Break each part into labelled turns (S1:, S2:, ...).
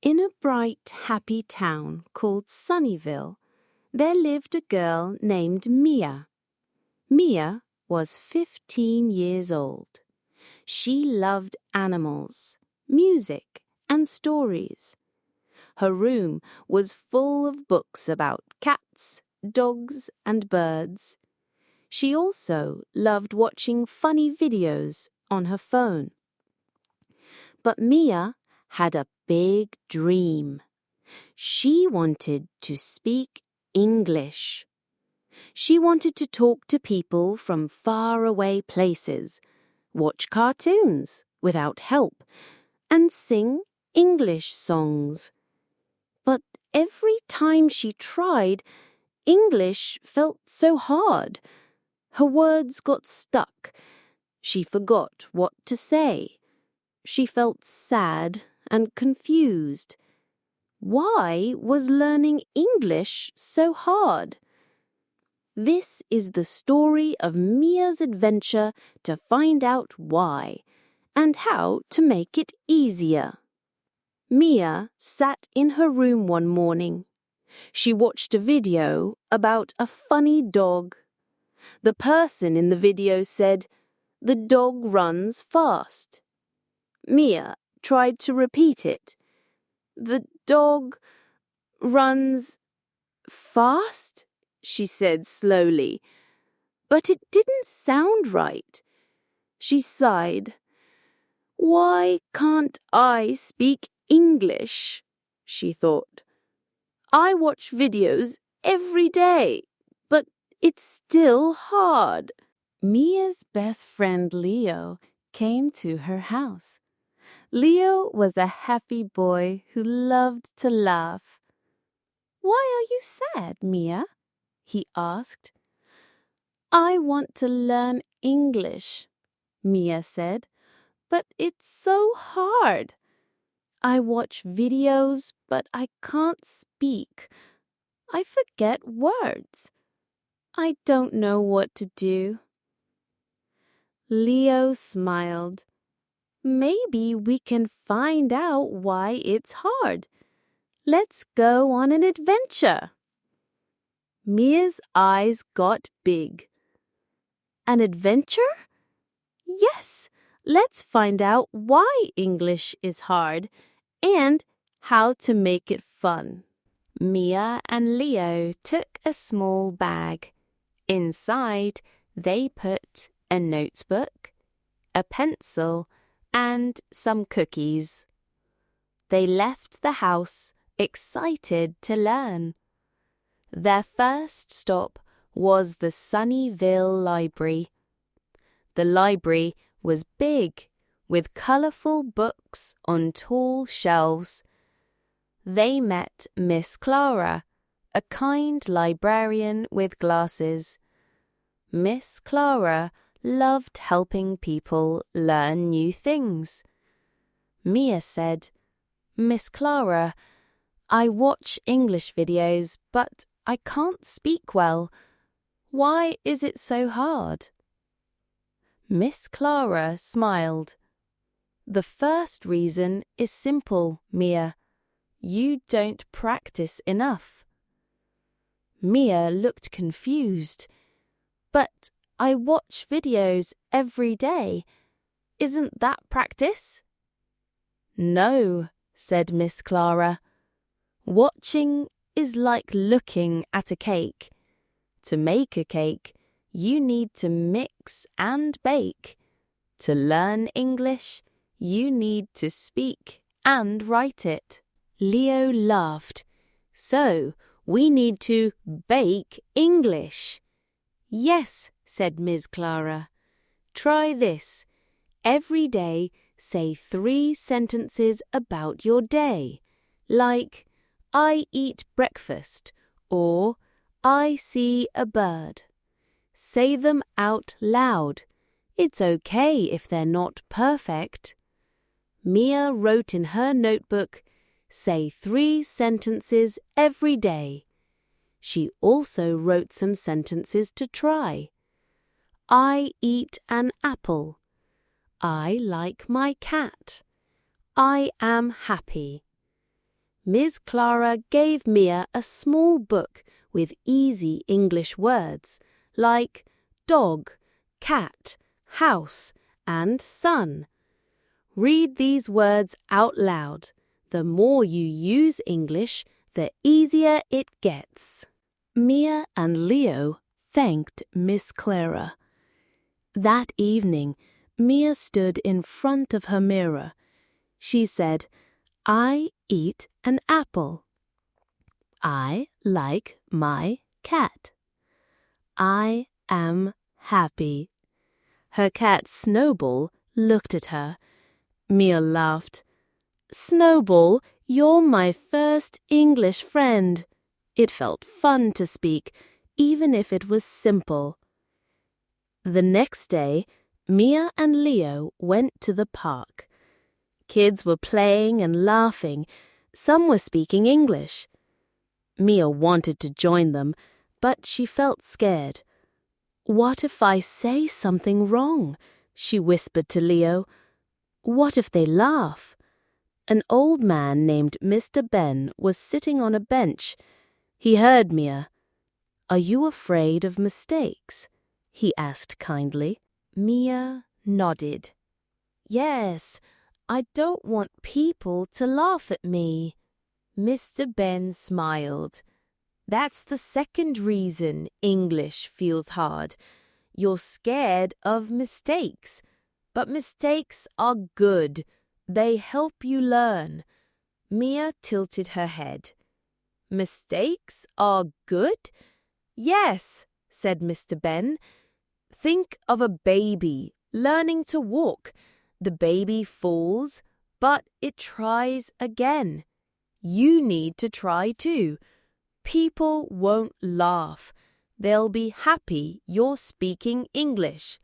S1: In a bright, happy town called Sunnyville, there lived a girl named Mia. Mia was 15 years old. She loved animals, music, and stories. Her room was full of books about cats, dogs, and birds. She also loved watching funny videos on her phone. But Mia had a big dream. She wanted to speak English. She wanted to talk to people from faraway places, watch cartoons without help, and sing English songs. But every time she tried, English felt so hard. Her words got stuck. She forgot what to say. She felt sad and confused. Why was learning English so hard? This is the story of Mia's adventure to find out why and how to make it easier. Mia sat in her room one morning. She watched a video about a funny dog. The person in the video said, "The dog runs fast." Mia tried to repeat it. "The dog runs fast?" she said slowly. But it didn't sound right. She sighed. "Why can't I speak English?" she thought. "I watch videos every day, but it's still hard." Mia's best friend Leo came to her house. Leo was a happy boy who loved to laugh. "Why are you sad, Mia?" he asked. "I want to learn English," Mia said, "but it's so hard. I watch videos, but I can't speak. I forget words. I don't know what to do." Leo smiled. "Maybe we can find out why it's hard. Let's go on an adventure." Mia's eyes got big. "An adventure? Yes, let's find out why English is hard and how to make it fun." Mia and Leo took a small bag. Inside, they put a notebook, a pencil, and some cookies. They left the house, excited to learn. Their first stop was the Sunnyville Library. The library was big, with colorful books on tall shelves. They met Miss Clara, a kind librarian with glasses. Miss Clara loved helping people learn new things. Mia said, "Miss Clara, I watch English videos, but I can't speak well. Why is it so hard?" Miss Clara smiled. "The first reason is simple, Mia. You don't practice enough." Mia looked confused. "But I watch videos every day. Isn't that practice?" "No," said Miss Clara. "Watching is like looking at a cake. To make a cake, you need to mix and bake. To learn English, you need to speak and write it." Leo laughed. "So, we need to bake English." "Yes," said Miss Clara. "Try this. Every day, say 3 sentences about your day, like, I eat breakfast, or I see a bird. Say them out loud. It's okay if they're not perfect." Mia wrote in her notebook, "Say 3 sentences every day." She also wrote some sentences to try. I eat an apple. I like my cat. I am happy. Miss Clara gave Mia a small book with easy English words like dog, cat, house, and sun. Read these words out loud. The more you use English, the easier it gets. Mia and Leo thanked Miss Clara. That evening, Mia stood in front of her mirror. She said, "I eat an apple. I like my cat. I am happy." Her cat Snowball looked at her. Mia laughed. "Snowball, you're my first English friend." It felt fun to speak, even if it was simple. The next day, Mia and Leo went to the park. Kids were playing and laughing. Some were speaking English. Mia wanted to join them, but she felt scared. "What if I say something wrong?" she whispered to Leo. "What if they laugh?" An old man named Mr. Ben was sitting on a bench. He heard Mia. "Are you afraid of mistakes?" he asked kindly. Mia nodded. "Yes, I don't want people to laugh at me." Mr. Ben smiled. "That's the second reason English feels hard. You're scared of mistakes. But mistakes are good. They help you learn." Mia tilted her head. "Mistakes are good?" "Yes," said Mr. Ben. "Think of a baby learning to walk. The baby falls, but it tries again. You need to try too. People won't laugh. They'll be happy you're speaking English."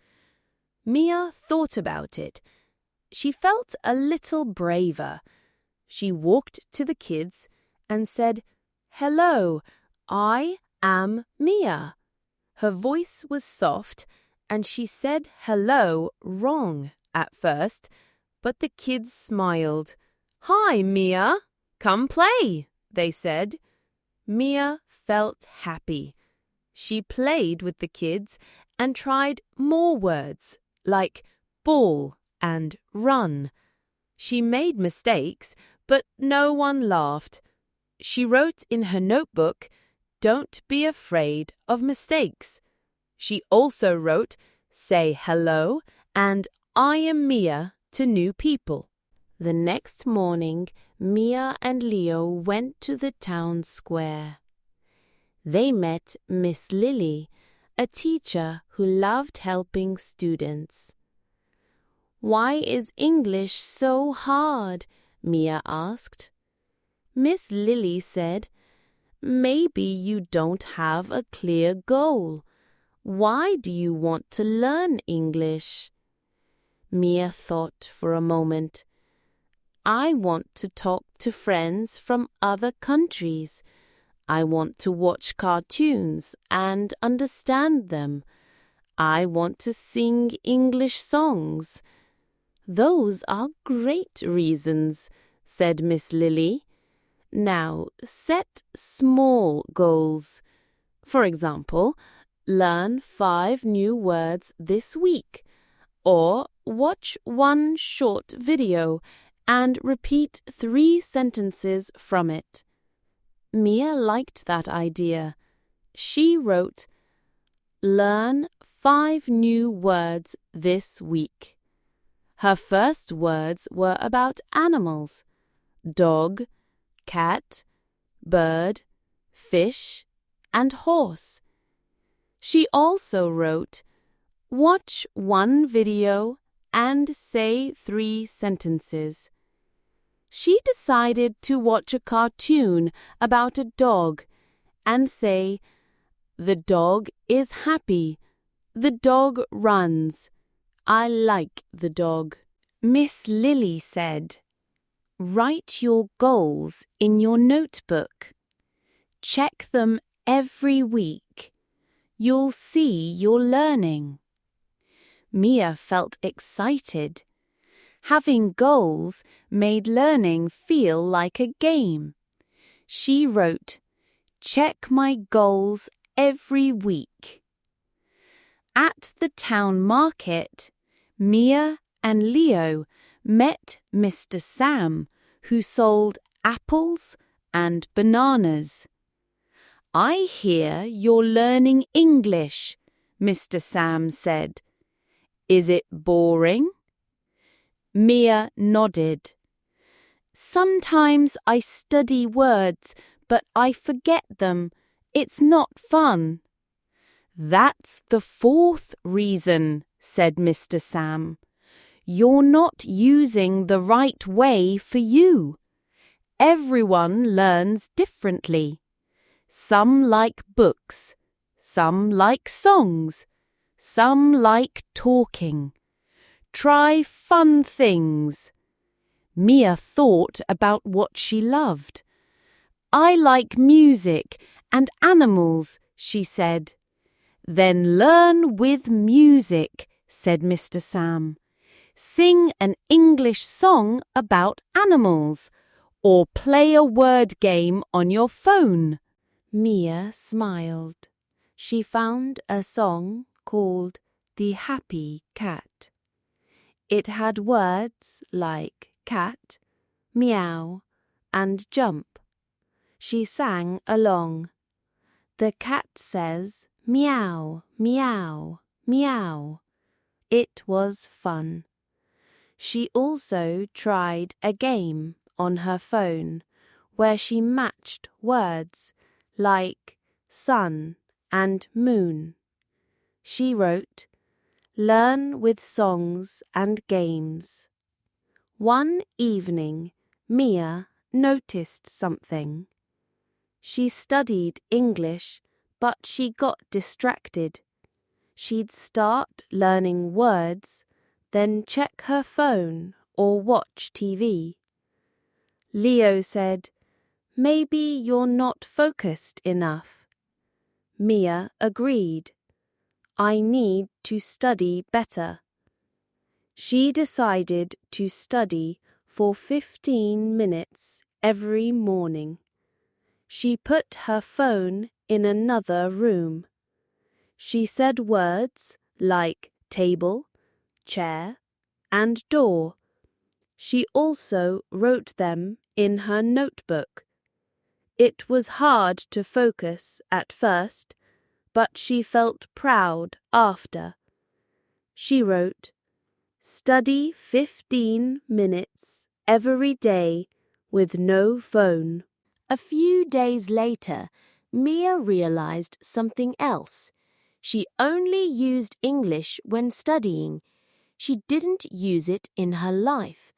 S1: Mia thought about it. She felt a little braver. She walked to the kids and said, "Hello, I am Mia." Her voice was soft, and she said hello wrong at first, but the kids smiled. "Hi, Mia. Come play," they said. Mia felt happy. She played with the kids and tried more words like ball and run. She made mistakes, but no one laughed. She wrote in her notebook, "Don't be afraid of mistakes." She also wrote, "Say hello" and "I am Mia" to new people. The next morning, Mia and Leo went to the town square. They met Miss Lily, a teacher who loved helping students. "Why is English so hard?" Mia asked. Miss Lily said, "Maybe you don't have a clear goal. Why do you want to learn English?" Mia thought for a moment. "I want to talk to friends from other countries. I want to watch cartoons and understand them. I want to sing English songs." "Those are great reasons," said Miss Lily. "Now set small goals. For example, learn 5 new words this week, or watch 1 short video and repeat 3 sentences from it." Mia liked that idea. She wrote, "Learn 5 new words this week." Her first words were about animals: dog, cat, bird, fish, and horse. She also wrote, "Watch 1 video and say 3 sentences." She decided to watch a cartoon about a dog and say, "The dog is happy. The dog runs. I like the dog." Miss Lily said, "Write your goals in your notebook. Check them every week. You'll see you're learning." Mia felt excited. Having goals made learning feel like a game. She wrote, "Check my goals every week." At the town market, Mia and Leo met Mr. Sam, who sold apples and bananas. "I hear you're learning English," Mr. Sam said. "Is it boring?" Mia nodded. "Sometimes I study words, but I forget them. It's not fun." "That's the fourth reason," said Mr. Sam. "You're not using the right way for you. Everyone learns differently. Some like books, some like songs, some like talking. Try fun things." Mia thought about what she loved. "I like music and animals," she said. "Then learn with music," said Mr. Sam. "Sing an English song about animals, or play a word game on your phone." Mia smiled. She found a song called "The Happy Cat." It had words like cat, meow, and jump. She sang along. "The cat says meow, meow, meow." It was fun. She also tried a game on her phone where she matched words like sun and moon. She wrote, "Learn with songs and games." One evening, Mia noticed something. She studied English, but she got distracted. She'd start learning words, then check her phone or watch TV. Leo said, "Maybe you're not focused enough." Mia agreed. "I need to study better." She decided to study for 15 minutes every morning. She put her phone in another room. She said words like table, chair, and door. She also wrote them in her notebook. It was hard to focus at first, but she felt proud after. She wrote, "Study 15 minutes every day with no phone." A few days later, Mia realized something else. She only used English when studying. She didn't use it in her life.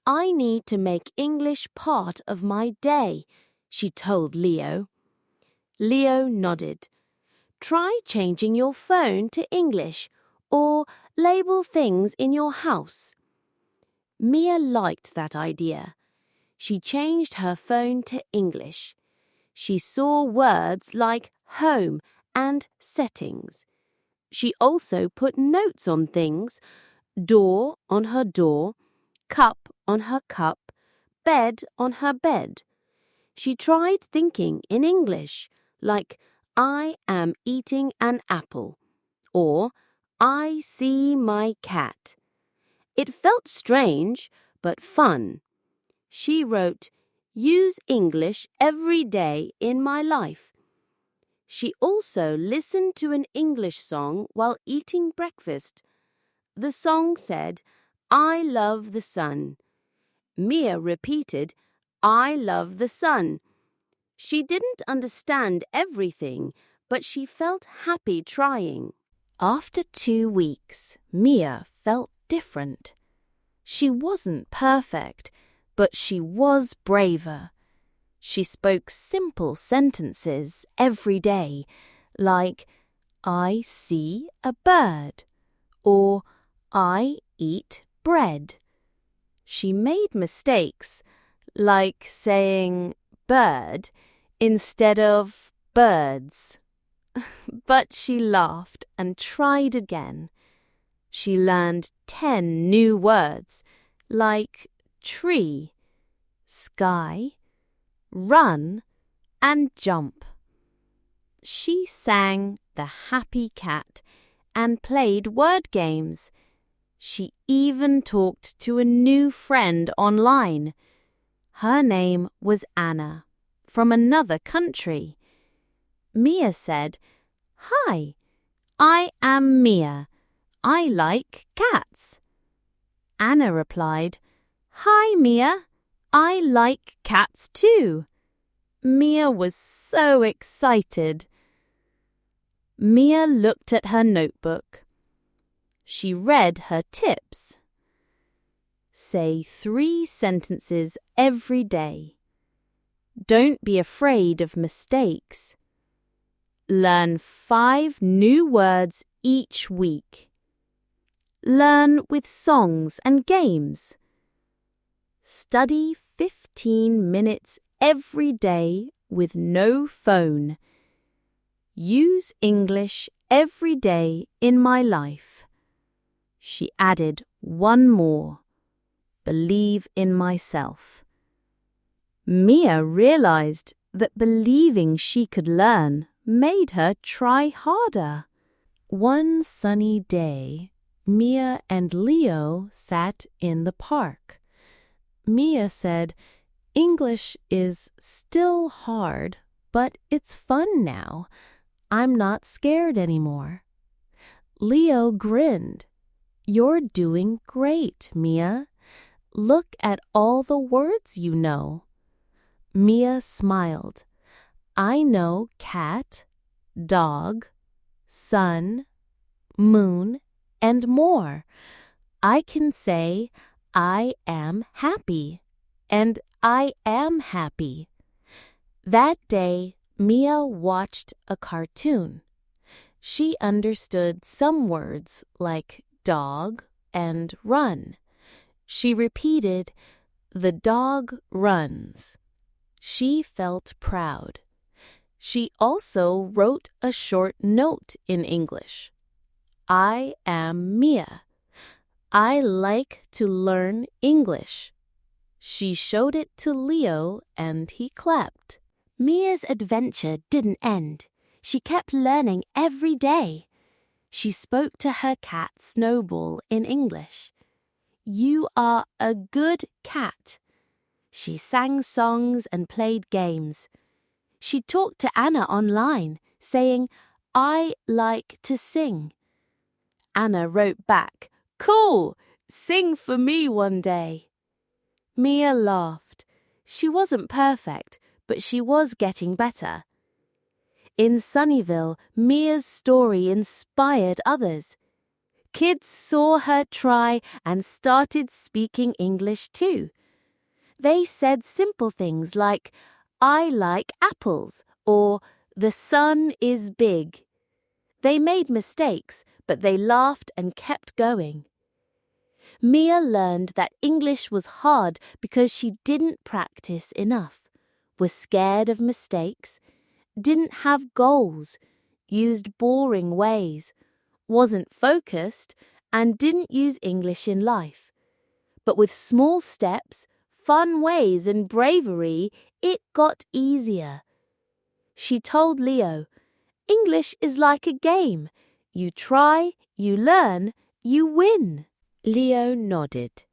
S1: "I need to make English part of my day," she told Leo. Leo nodded. "Try changing your phone to English or label things in your house." Mia liked that idea. She changed her phone to English. She saw words like home and settings. She also put notes on things: door on her door, cup on her cup, bed on her bed. She tried thinking in English, like "I am eating an apple" or "I see my cat." It felt strange, but fun. She wrote, "Use English every day in my life." She also listened to an English song while eating breakfast. The song said, "I love the sun." Mia repeated, "I love the sun." She didn't understand everything, but she felt happy trying. After 2 weeks, Mia felt different. She wasn't perfect, but she was braver. She spoke simple sentences every day, like "I see a bird" or "I eat bread." She made mistakes, like saying "bird" instead of "birds." But she laughed and tried again. She learned 10 new words, like tree, sky, run, and jump. She sang The Happy Cat and played word games. She even talked to a new friend online. Her name was Anna, from another country. Mia said, "Hi, I am Mia. I like cats." Anna replied, "Hi, Mia. I like cats too." Mia was so excited. Mia looked at her notebook. She read her tips. Say 3 sentences every day. Don't be afraid of mistakes. Learn 5 new words each week. Learn with songs and games. Study 15 minutes every day with no phone. Use English every day in my life. She added one more. Believe in myself. Mia realized that believing she could learn made her try harder. One sunny day, Mia and Leo sat in the park. Mia said, "English is still hard, but it's fun now. I'm not scared anymore." Leo grinned. "You're doing great, Mia. Look at all the words you know." Mia smiled. "I know cat, dog, sun, moon, and more. I can say I am happy, and I am happy." That day, Mia watched a cartoon. She understood some words like dog and run. She repeated, "The dog runs." She felt proud. She also wrote a short note in English. "I am Mia. I like to learn English." She showed it to Leo and he clapped. Mia's adventure didn't end. She kept learning every day. She spoke to her cat Snowball in English. "You are a good cat." She sang songs and played games. She talked to Anna online, saying, "I like to sing." Anna wrote back, "Cool! Sing for me one day." Mia laughed. She wasn't perfect, but she was getting better. In Sunnyvale, Mia's story inspired others. Kids saw her try and started speaking English too. They said simple things like, "I like apples," or "The sun is big." They made mistakes, but they laughed and kept going. Mia learned that English was hard because she didn't practice enough, was scared of mistakes, didn't have goals, used boring ways, wasn't focused, and didn't use English in life. But with small steps, fun ways, and bravery, it got easier. She told Leo, "English is like a game. You try, you learn, you win." Leo nodded.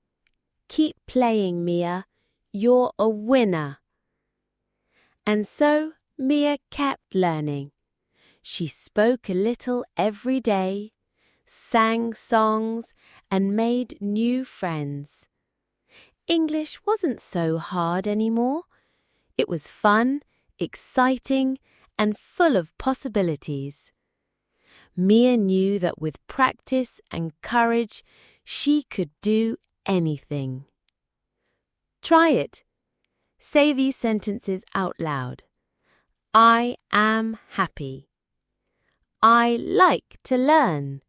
S1: "Keep playing, Mia. You're a winner." And so Mia kept learning. She spoke a little every day, sang songs, and made new friends. English wasn't so hard anymore. It was fun, exciting, and full of possibilities. Mia knew that with practice and courage, she could do anything. Try it. Say these sentences out loud. I am happy. I like to learn.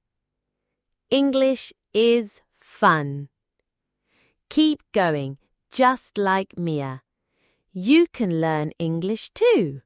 S1: English is fun. Keep going, just like Mia. You can learn English too.